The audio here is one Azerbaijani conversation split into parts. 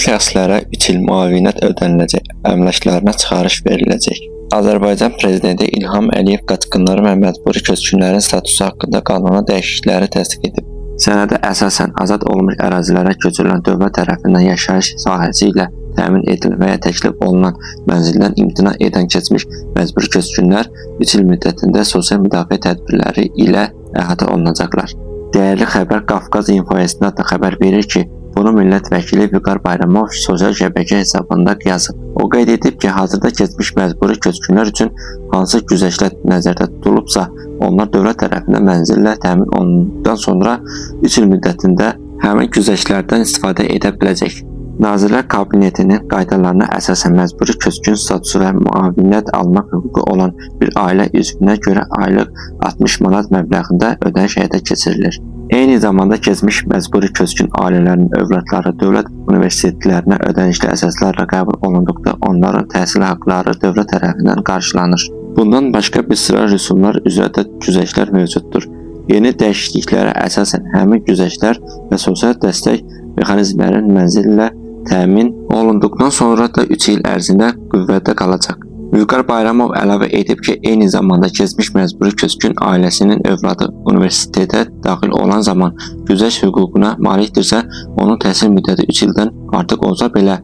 şəxslərə 3 il müavinət ödəniləcək, əmlaklarına çıxarış veriləcək. Azərbaycan Prezidenti İlham Əliyev qaçqınların və məcburi köçkünlərin statusu haqqında qanuna dəyişiklikləri təsdiq edib. Sənədə əsasən azad olunmuş ərazilərə köçürülən dövlət tərəfindən yaşayış sahəsi ilə təmin edilir və ya təklif olunan mənzildən imtina edən keçmiş məcburi köçkünlər 3 il müddətində sosial müdafiə tədbirləri ilə əhatə olunacaqlar. Dəyərli xəbər Qafqaz İnfoesindən da xəbər verir ki, bunu millət vəkili Vüqar Bayramov sosial şəbəkə hesabında yazıb. O qeyd edib ki, hazırda keçmiş məcburi köçkünlər üçün hansı güzəştlər nəzərdə tutulubsa, onlar dövlət tərəfindən mənzillə təmin olunduqdan sonra 3 il müddətində həmin güzəştlərdən istifadə edə biləcək. Nazirlər Kabinetinin qaydalarına əsasən məcburi köçkün statusu və müavinət almaq hüququ olan bir ailə üzvünə görə aylıq 60 manat məbləğində ödəniş həyata keçirilir. Eyni zamanda keçmiş məcburi köçkün ailələrinin övladları dövlət universitetlərinə ödənişli əsaslarla qəbul olunduqda onların təhsil haqqları dövlət tərəfindən qarşılanır. Bundan başqa bir sıra rüsumlar üzrə də güzəştlər mövcuddur. Yeni dəyişikliklərə əsasən həmin güzəştlər və sosial dəstək mexanizmlərin mənzillə təmin olunduqdan sonra da 3 il ərzində qüvvədə qalacaq. Vüqar Bayramov əlavə edib ki, eyni zamanda keçmiş məcburi köçkün ailəsinin övladı universitetə daxil olan zaman güzəşt hüququna malikdirsə, onun təhsil müddəti 3 ildən artıq olsa belə,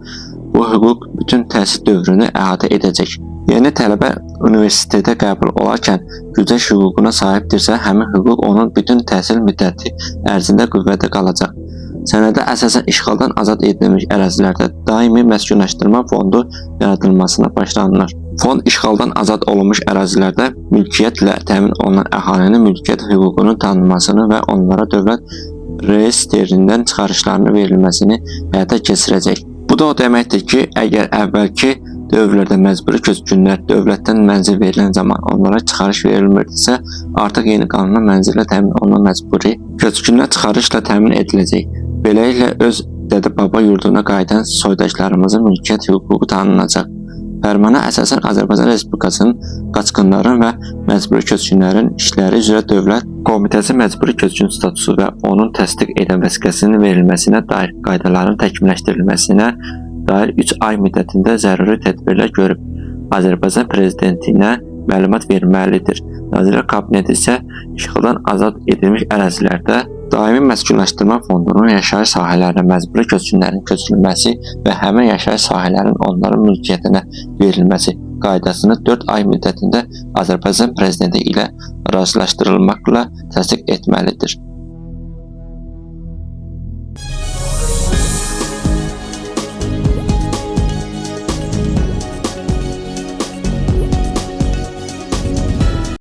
bu hüquq bütün təhsil dövrünü əhatə edəcək. Yeni tələbə universitetə qəbul olarkən güzəşt hüququna sahibdirsə, həmin hüquq onun bütün təhsil müddəti ərzində qüvvədə qalacaq. Sənədə əsasən işğaldan azad edilmiş ərazilərdə daimi məskunlaşdırma fondu yaradılmasına başlanılır. Fond işğaldan azad olunmuş ərazilərdə mülkiyyətlə təmin olunan əhalinin mülkiyyət hüququnun tanınmasını və onlara dövlət reyestrindən çıxarışlarının verilməsini həyata keçirəcək. Bu da o deməkdir ki, əgər əvvəlki dövrlərdə məcburi köçkünlər dövlətdən mənzil verilən zaman onlara çıxarış verilmirdisə, artıq yeni qanunla mənzillə təmin olunan məcburi köçkünlər çıxarışla təmin ediləcək. Beləliklə, öz dədə-baba yurduna qayıdan soydaşlarımızın mülkiyyət hüququ tanınacaq. Fərmana əsasən Azərbaycan Respublikasının qaçqınların və məcburi köçkünlərin işləri üzrə Dövlət Komitəsi məcburi köçkün statusu və onun təsdiq edən vəsiqəsinin verilməsinə dair qaydaların təkmilləşdirilməsinə dair 3 ay müddətində zəruri tədbirlər görüb Azərbaycan Prezidentinə məlumat verməlidir. Nazirlər Kabineti isə işğaldan azad edilmiş ərazilərdə daimi məskunlaşdırma fondunun yaşayış sahələrinə məcburi köçkünlərin köçürülməsi və həmin yaşayış sahələrinin onların mülkiyyətinə verilməsi qaydasını 4 ay müddətində Azərbaycan Prezidenti ilə razılaşdırılmaqla təsdiq etməlidir.